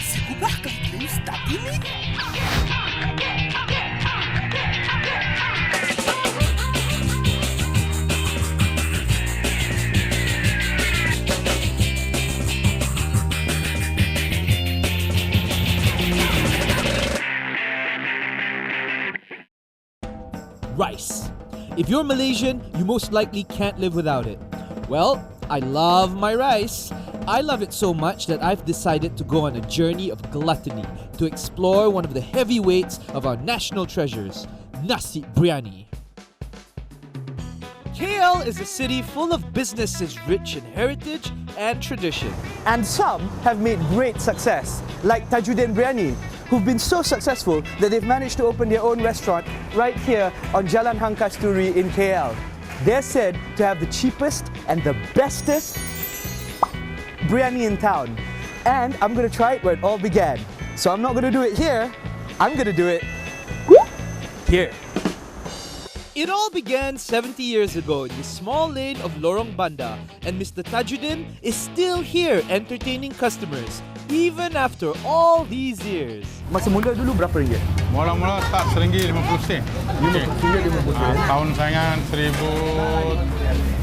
Sigubahkah terus tak ini? Rice. If you're Malaysian, you most likely can't live without it. Well, I love my rice. I love it so much that I've decided to go on a journey of gluttony to explore one of the heavyweights of our national treasures, nasi biryani. KL is a city full of businesses rich in heritage and tradition. And some have made great success, like Tajuddin Biryani, who've been so successful that they've managed to open their own restaurant right here on Jalan Hang Kasturi in KL. They're said to have the cheapest and the bestest biryani in town. And I'm going to try it where it all began. So I'm not going to do it here, I'm going to do it here. It all began 70 years ago in the small lane of Lorong Banda, and Mr. Tajuddin is still here entertaining customers, even after all these years. Masa mula dulu berapa ringgit? Mula-mula start RM1.50. Tahun saingan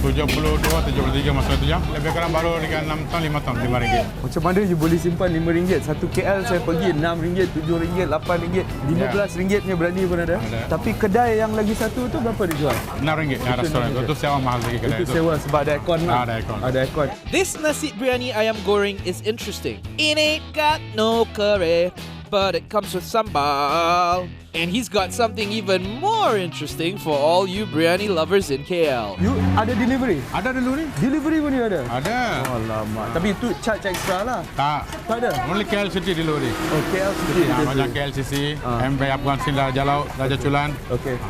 1072-73 masa itu ya. Lebih kurang baru dengan 6 tahun, 5 tahun, RM5. Macam mana you boleh simpan RM5? Satu KL saya pergi RM6, RM7, RM8, RM15 punya berani pun ada. Tapi kedai yang lagi satu tu berapa dijual? RM6 yang restoran itu sewa mahal lagi kedai itu. Itu sewa sebab ada aircon lah. Ada aircon. This nasi biryani ayam goreng is interesting. It ain't got no curry, but it comes with sambal. And he's got something even more interesting for all you biryani lovers in KL. You ada delivery? Ada delivery? Delivery pun dia ada? Ada. Oh lama. Tapi itu charge extra lah. Tak ada? Only KL City delivery. Oh KL City. Macam KLCC, MB Afghan Sindar Jalau, Raja Culan. Okay.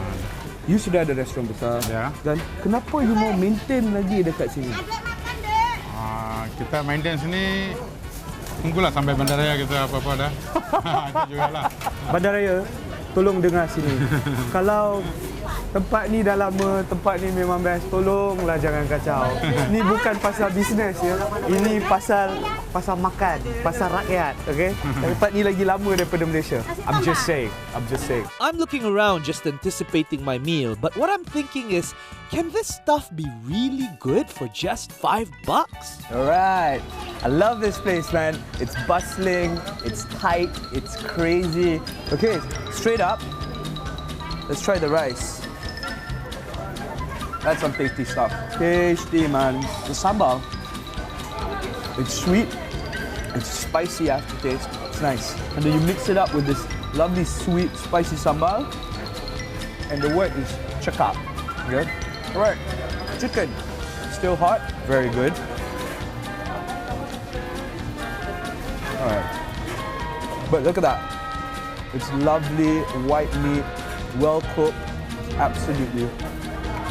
You sudah ada restoran besar. Ya. Dan kenapa you mau maintain lagi dekat sini? Kita maintain sini, tunggulah sampai bandaraya kita apa-apa dah. Itu jugalah. Bandaraya, tolong dengar sini. Kalau tempat ni dah lama, tempat ni memang best, tolonglah jangan kacau. Ni bukan pasal bisnes ya. Ini pasal makan, pasal rakyat, okey? Tempat ni lagi lama daripada Malaysia. I'm just saying. I'm looking around just anticipating my meal, but what I'm thinking is, can this stuff be really good for just $5? Alright. I love this place, man. It's bustling, it's tight, it's crazy. Okay, straight up. Let's try the rice. That's some tasty stuff. Tasty, man. The sambal, it's sweet, it's spicy aftertaste. It's nice. And then you mix it up with this lovely sweet, spicy sambal. And the word is cakap. Good? Alright, chicken. Still hot, very good. Alright. But look at that. It's lovely, white meat, well cooked, absolutely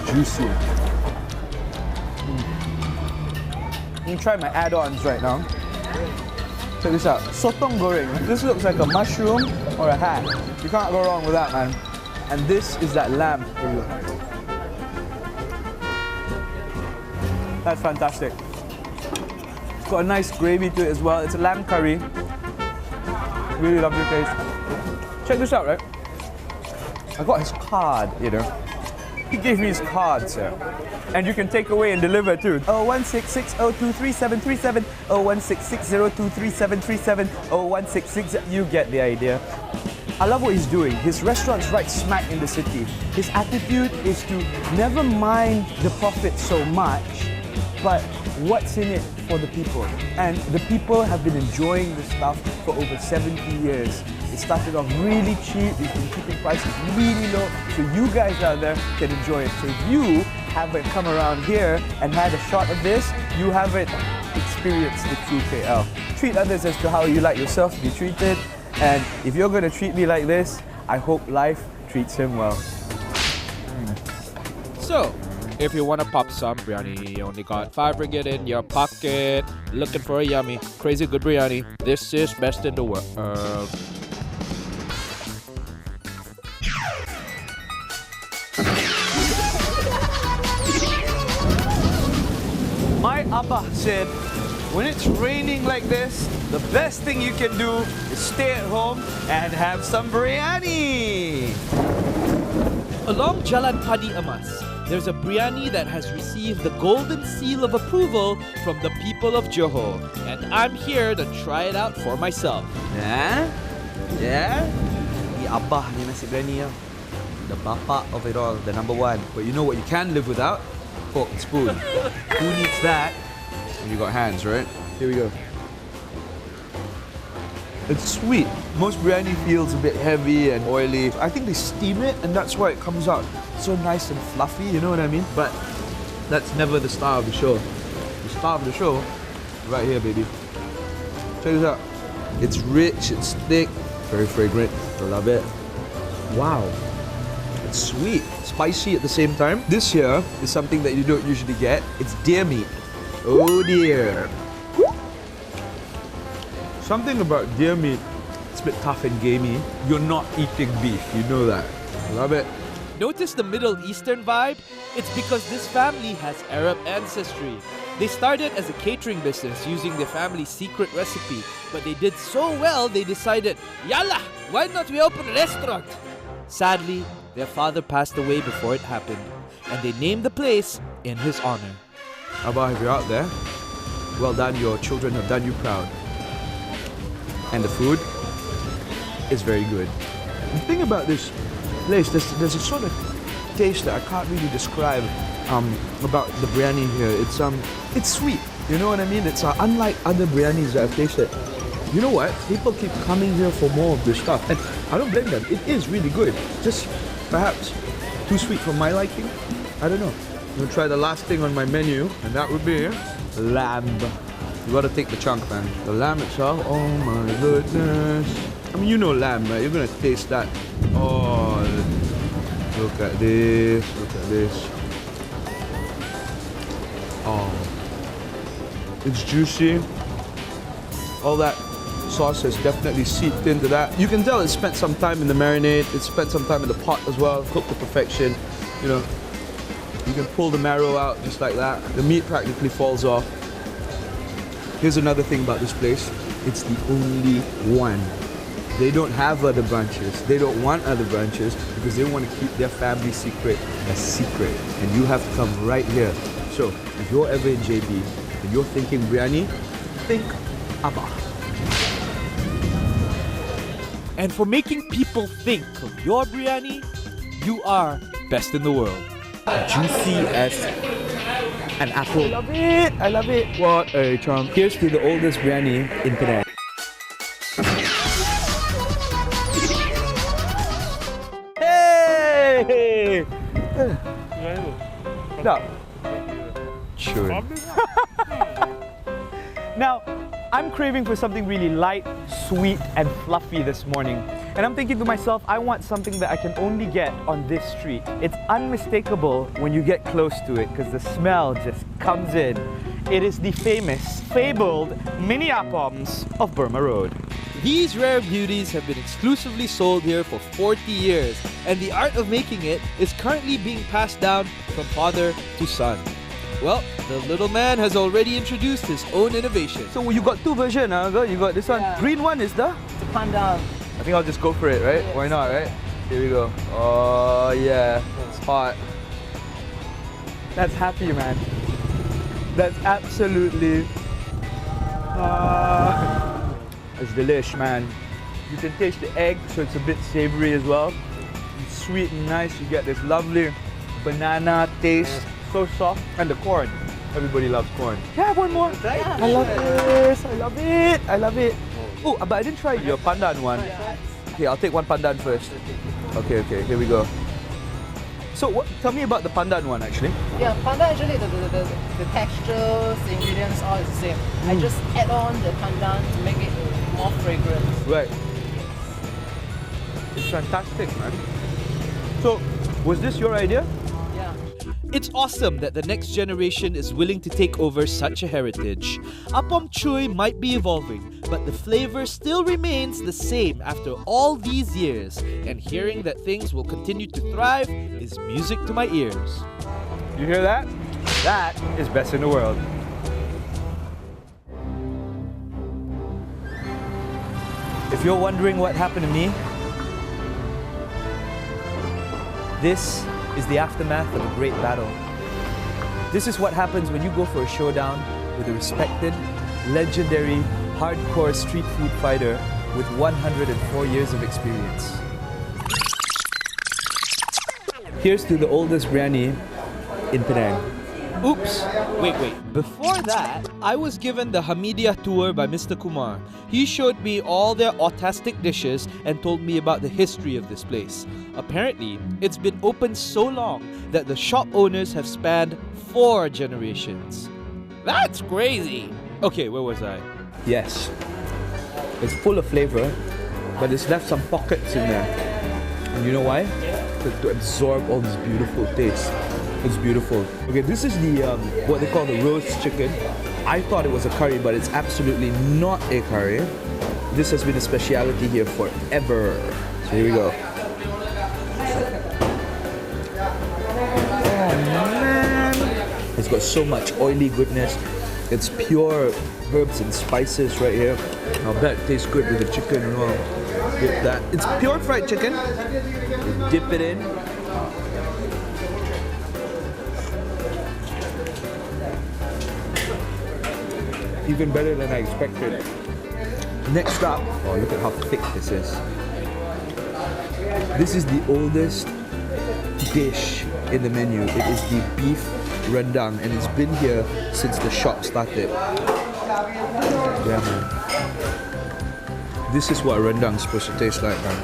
juicy. I'm gonna try my add-ons right now. Check this out. Sotong goreng. This looks like a mushroom or a hat. You can't go wrong with that, man. And this is that lamb for you. That's fantastic. It's got a nice gravy to it as well. It's a lamb curry. Really lovely taste. Check this out, right? I got his card, you know. He gave me his card, sir. And you can take away and deliver too. 01660233737, 01660233737, 0166. You get the idea. I love what he's doing. His restaurant's right smack in the city. His attitude is to never mind the profit so much, but what's in it for the people. And the people have been enjoying this stuff for over 70 years. It started off really cheap. He's been keeping prices really low, so you guys out there can enjoy it. So if you haven't come around here and had a shot of this, you haven't experienced the true KL. Treat others as to how you like yourself to be treated. And if you're going to treat me like this, I hope life treats him well. So, if you want to pop some biryani, you only got RM5 in your pocket, looking for a yummy, crazy good biryani, this is best in the world. My Abba said, when it's raining like this, the best thing you can do is stay at home and have some biryani. Along Jalan Padi Emas, there's a biryani that has received the golden seal of approval from the people of Johor. And I'm here to try it out for myself. Yeah? Yeah? The Abah ni nasi biryani ya. The bapak of it all, the number one. But you know what you can live without? Fork and spoon. Who needs that? And you got hands, right? Here we go. It's sweet. Most biryani feels a bit heavy and oily. I think they steam it and that's why it comes out so nice and fluffy, you know what I mean? But that's never the star of the show. The star of the show, right here, baby. Check this out. It's rich, it's thick, very fragrant. I love it. Wow. It's sweet, spicy at the same time. This here is something that you don't usually get. It's deer meat. Oh dear. Something about deer meat, it's a bit tough and gamey. You're not eating beef, you know that. Love it. Notice the Middle Eastern vibe? It's because this family has Arab ancestry. They started as a catering business using their family's secret recipe, but they did so well they decided, Yalla, why not we open a restaurant? Sadly, their father passed away before it happened, and they named the place in his honor. Abah, if you're out there, well done, your children have done you proud. And the food is very good. The thing about this place, there's a sort of taste that I can't really describe about the biryani here. It's sweet, you know what I mean? It's unlike other biryanis that I've tasted. You know what? People keep coming here for more of this stuff, and I don't blame them. It is really good. Just perhaps too sweet for my liking. I don't know. I'm gonna try the last thing on my menu, and that would be lamb. You gotta take the chunk, man. The lamb itself, oh my goodness. I mean, you know lamb, right? You're gonna taste that. Oh, look at this, look at this. Oh, it's juicy. All that sauce has definitely seeped into that. You can tell it spent some time in the marinade. It spent some time in the pot as well, cooked to perfection. You know, you can pull the marrow out just like that. The meat practically falls off. Here's another thing about this place. It's the only one. They don't have other branches. They don't want other branches because they want to keep their family secret a secret. And you have to come right here. So, if you're ever in JB and you're thinking biryani, think Abah. And for making people think of your biryani, you are best in the world. Juicy as an apple. I love it! I love it! What a chunk. Here's to the oldest biryani in Penang. Hey! No. Sure. Now, I'm craving for something really light, sweet, and fluffy this morning. And I'm thinking to myself, I want something that I can only get on this street. It's unmistakable when you get close to it because the smell just comes in. It is the famous, fabled mini apams of Burma Road. These rare beauties have been exclusively sold here for 40 years, and the art of making it is currently being passed down from father to son. Well, the little man has already introduced his own innovation. So you got two versions, huh? You got this one. Yeah. Green one is the? The pandan. I think I'll just go for it, right? Yes. Why not, right? Here we go. Oh yeah, it's hot. That's happy, man. That's absolutely... it's delish, man. You can taste the egg, so it's a bit savory as well. It's sweet and nice. You get this lovely banana taste. So soft. And the corn. Everybody loves corn. Yeah, one more. Yeah. I love this. I love it. I love it. Oh, but I didn't try your pandan one. Okay, I'll take one pandan first. Okay, here we go. So, tell me about the pandan one actually. Yeah, pandan actually the textures, the ingredients, all is the same. I just add on the pandan to make it more fragrant. Right. It's fantastic, man. So, was this your idea? Yeah. It's awesome that the next generation is willing to take over such a heritage. Apom Chuy might be evolving, but the flavor still remains the same after all these years. And hearing that things will continue to thrive is music to my ears. You hear that? That is best in the world. If you're wondering what happened to me, this is the aftermath of a great battle. This is what happens when you go for a showdown with a respected, legendary, hardcore street food fighter with 104 years of experience. Here's to the oldest biryani in Penang. Oops! Wait. Before that, I was given the Hamidiah tour by Mr. Kumar. He showed me all their autistic dishes and told me about the history of this place. Apparently, it's been open so long that the shop owners have spanned 4 generations. That's crazy! Okay, where was I? Yes, it's full of flavor, but it's left some pockets in there. And you know why? To absorb all this beautiful taste. It's beautiful. Okay, this is the what they call the roast chicken. I thought it was a curry, but it's absolutely not a curry. This has been a speciality here forever. So here we go. Oh man! It's got so much oily goodness. It's pure herbs and spices right here. I bet it tastes good with the chicken and all. Dip that. It's pure fried chicken. You dip it in. Even better than I expected. Next up, oh look at how thick this is. This is the oldest dish in the menu. It is the beef rendang, and it's been here since the shop started. Yeah, man. This is what rendang is supposed to taste like, man.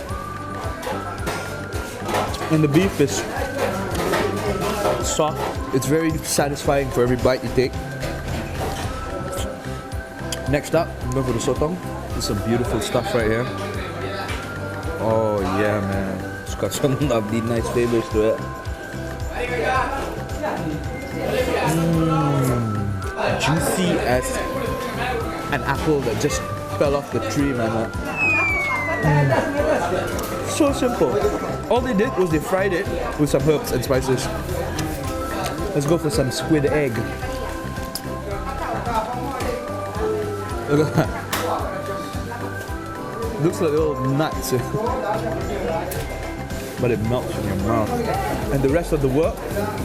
And the beef is soft. It's very satisfying for every bite you take. Next up, I'm going for the sotong. There's some beautiful stuff right here. Oh yeah, man. It's got some lovely, nice flavors to it. Juicy as an apple that just fell off the tree, man. So simple. All they did was they fried it with some herbs and spices. Let's go for some squid egg. Look at that. Looks like little nuts. But it melts in your mouth. And the rest of the work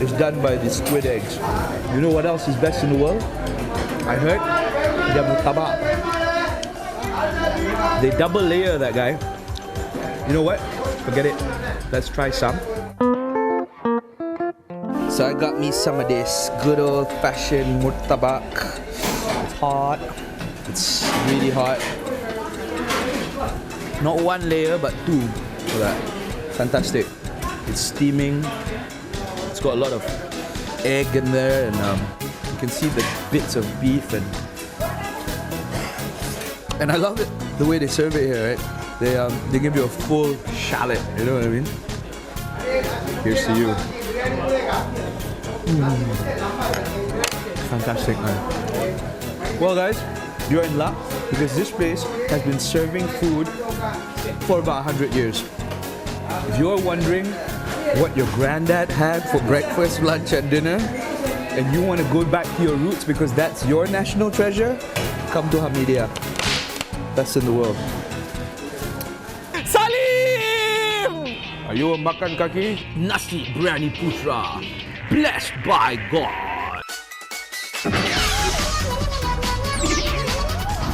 is done by the squid eggs. You know what else is best in the world? I heard the murtabak. They double layer that guy. You know what? Forget it. Let's try some. So I got me some of this good old fashioned murtabak. It's hot. It's really hot. Not 1 layer, but 2 for that. Fantastic. It's steaming. It's got a lot of egg in there, and you can see the bits of beef, and I love it the way they serve it here. Right? They give you a full shallot. You know what I mean? Here's to you. Fantastic, man. Well, guys, you're in luck because this place has been serving food for about 100 years. If you're wondering what your granddad had for breakfast, lunch and dinner, and you want to go back to your roots because that's your national treasure, come to Hamidiah. Best in the world. Salim! Are you a makan kaki? Nasi Biryani Putra, blessed by God.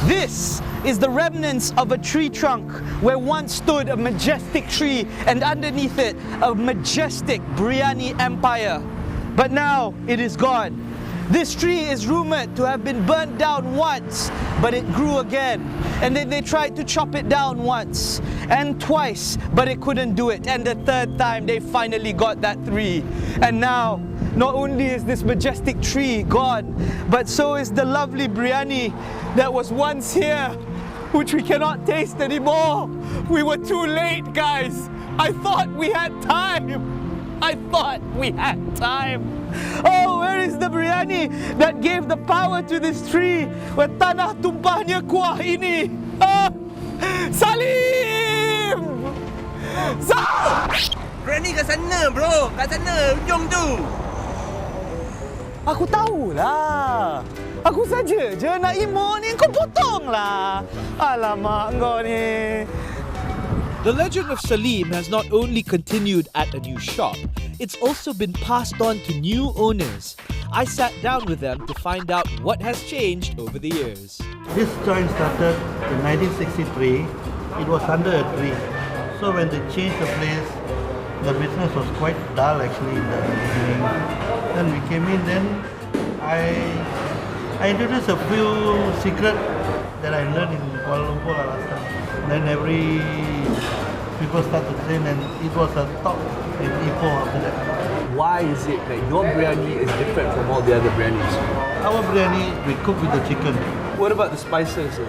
This is the remnants of a tree trunk where once stood a majestic tree and underneath it a majestic biryani empire. But now it is gone. This tree is rumored to have been burnt down once, but it grew again. And then they tried to chop it down once and twice, but it couldn't do it. And the 3rd time they finally got that 3. And now, not only is this majestic tree gone, but so is the lovely biryani that was once here, which we cannot taste anymore. We were too late, guys. I thought we had time. Oh, where is the biryani that gave the power to this tree? Where tanah tumpahnya kuah ini? Salim! Biryani kat sana bro, kat sana ujung tu. Aku tahulah. Aku saja je nak imo ni, kau potong lah. Alamak kau ni. The legend of Salim has not only continued at a new shop, it's also been passed on to new owners. I sat down with them to find out what has changed over the years. This joint started in 1963. It was under a tree. So when they changed the place, the business was quite dull actually in the beginning. Then we came in, then I introduced a few secrets that I learned in Kuala Lumpur last time. Then people start to train, and it was a top in Ipoh after that. Why is it that your biryani is different from all the other biryanis? Our biryani, we cook with the chicken. What about the spices?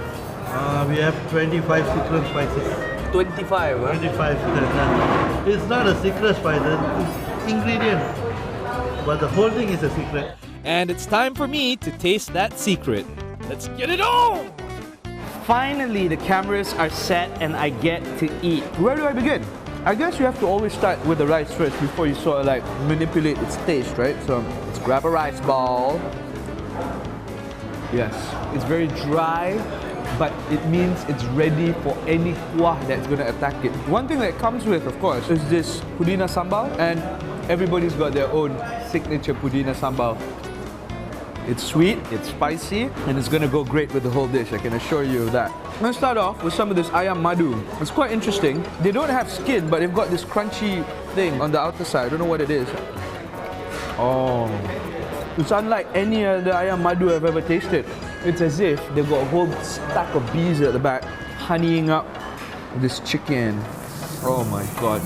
We have 25 secret spices. 25, huh? 25 secret. It's not a secret spice, it's ingredient. But the whole thing is a secret. And it's time for me to taste that secret. Let's get it on! Finally, the cameras are set and I get to eat. Where do I begin? I guess you have to always start with the rice first before you sort of like manipulate its taste, right? So let's grab a rice ball. Yes, it's very dry, but it means it's ready for any kuah that's going to attack it. One thing that comes with, of course, is this pudina sambal, and everybody's got their own signature pudina sambal. It's sweet, it's spicy, and it's gonna go great with the whole dish, I can assure you of that. I'm gonna start off with some of this ayam madu. It's quite interesting. They don't have skin, but they've got this crunchy thing on the outer side. I don't know what it is. Oh, it's unlike any other ayam madu I've ever tasted. It's as if they've got a whole stack of bees at the back, honeying up this chicken. Oh my God.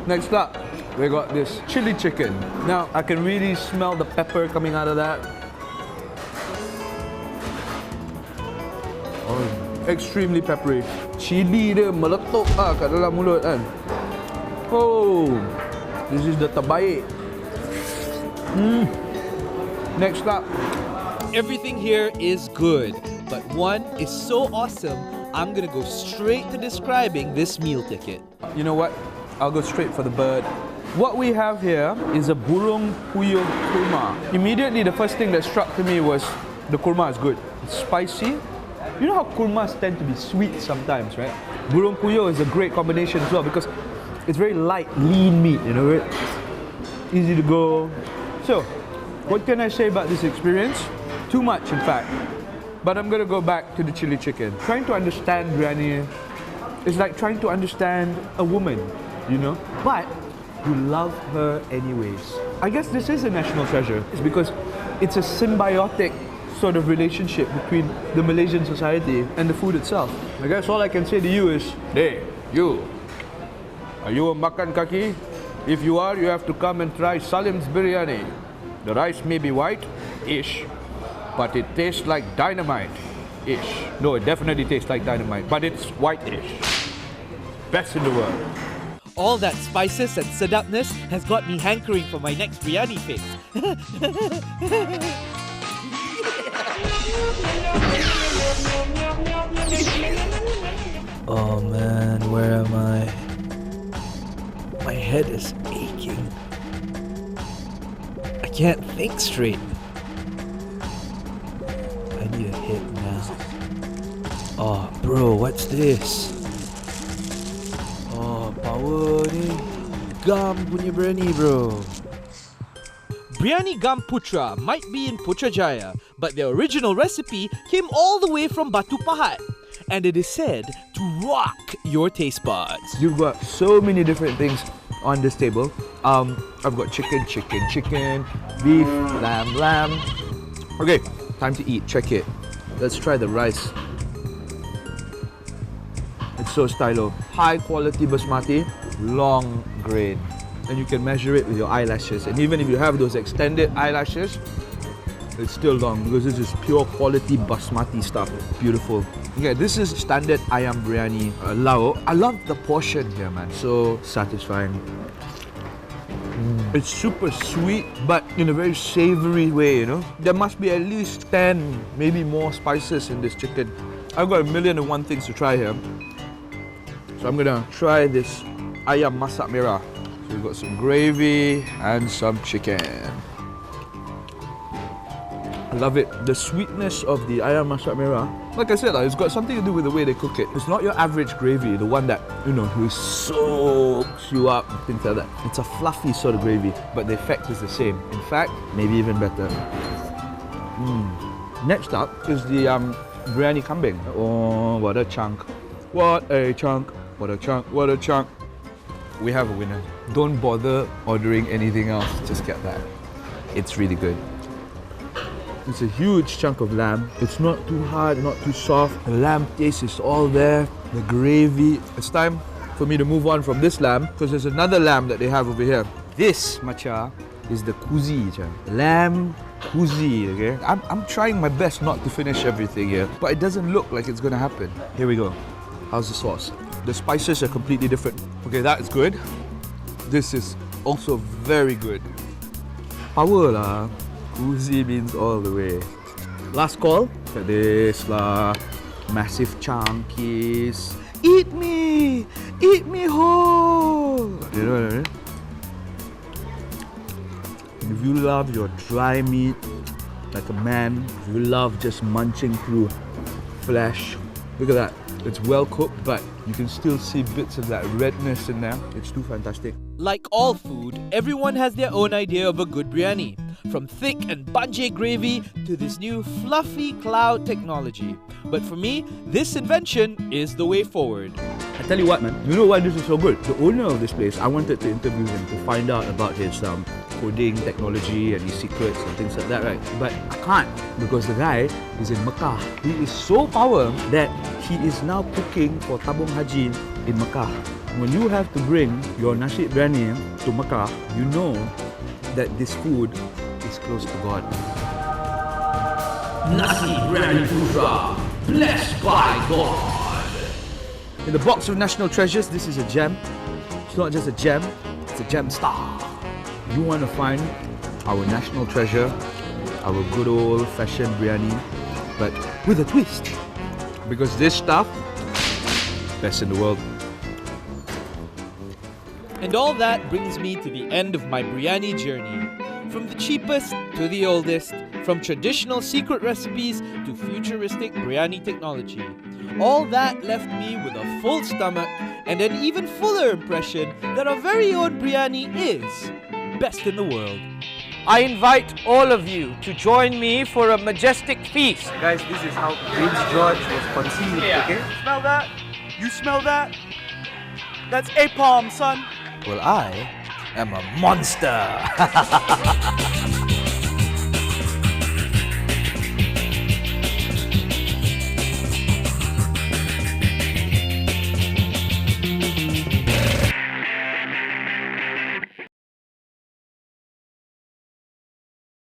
Next up, we got this chili chicken. Now, I can really smell the pepper coming out of that. Extremely peppery. Chili dia meletup kat dalam mulut kan. Oh, this is the terbaik. Next up. Everything here is good, but one is so awesome, I'm gonna go straight to describing this meal ticket. You know what? I'll go straight for the bird. What we have here is a burung puyuh kurma. Immediately, the first thing that struck to me was the kurma is good. It's spicy. You know how kurmas tend to be sweet sometimes, right? Burung puyuh is a great combination as well because it's very light, lean meat, you know, it's easy to go. So, what can I say about this experience? Too much, in fact. But I'm gonna go back to the chili chicken. Trying to understand biryani is like trying to understand a woman, you know? But you love her anyways. I guess this is a national treasure. It's because it's a symbiotic sort of relationship between the Malaysian society and the food itself. I guess all I can say to you is, hey, you, are you a makan kaki? If you are, you have to come and try Salim's biryani. The rice may be white-ish, but it tastes like dynamite-ish. No, it definitely tastes like dynamite, but it's white-ish. Best in the world. All that spices and sedapness has got me hankering for my next biryani fix. Oh man, where am I? My head is aching. I can't think straight. I need a hit now. Oh bro, what's this? Oh, power ni. Gam punya biryani bro. Biryani Gam Putra might be in Putrajaya, but the original recipe came all the way from Batu Pahat. And it is said to rock your taste buds. You've got so many different things on this table. I've got chicken, beef, lamb. Okay, time to eat. Check it. Let's try the rice. It's so stylo. High quality basmati, long grain. And you can measure it with your eyelashes. And even if you have those extended eyelashes, it's still long because this is pure quality basmati stuff. Beautiful. Okay, this is standard ayam biryani lao. I love the portion here, man. So satisfying. It's super sweet, but in a very savory way, you know. There must be at least 10, maybe more spices in this chicken. I've got 1,000,001 things to try here. So I'm gonna try this ayam masak merah. So we've got some gravy and some chicken. Love it. The sweetness of the ayam masak merah. Like I said, it's got something to do with the way they cook it. It's not your average gravy, the one that, who soaks you up and things like that. It's a fluffy sort of gravy, but the effect is the same. In fact, maybe even better. Next up is the biryani kambing. Oh, what a chunk. What a chunk. What a chunk. What a chunk. We have a winner. Don't bother ordering anything else. Just get that. It's really good. It's a huge chunk of lamb. It's not too hard, not too soft. The lamb taste is all there. The gravy. It's time for me to move on from this lamb because there's another lamb that they have over here. This, macha, is the kuzi. Lamb kuzi, okay? I'm trying my best not to finish everything here, but it doesn't look like it's gonna happen. Here we go. How's the sauce? The spices are completely different. Okay, that is good. This is also very good. Power lah. Kuzi means all the way. Last call. Look at this lah. Massive chunkies. Eat me! Eat me whole! You know what I mean? If you love your dry meat like a man, if you love just munching through flesh, look at that. It's well cooked, but you can still see bits of that redness in there. It's too fantastic. Like all food, everyone has their own idea of a good biryani. From thick and banje gravy to this new fluffy cloud technology. But for me, this invention is the way forward. I tell you what, man, you know why this is so good? The owner of this place, I wanted to interview him to find out about his coding technology and his secrets and things like that, right? But I can't because the guy is in Mecca. He is so power that he is now cooking for Tabung Haji in Mecca. When you have to bring your nasi biryani to Mecca, you know that this food is close to God. Nasi Biryani Putra, blessed by God. In the box of national treasures, this is a gem. It's not just a gem, it's a gem star. You want to find our national treasure, our good old-fashioned biryani, but with a twist. Because this stuff, best in the world. And all that brings me to the end of my biryani journey. From the cheapest to the oldest, from traditional secret recipes to futuristic biryani technology. All that left me with a full stomach and an even fuller impression that our very own biryani is best in the world. I invite all of you to join me for a majestic feast. Guys, this is how Prince George was conceived, okay? Smell that? You smell that? That's apalm, son. Well, I am a monster.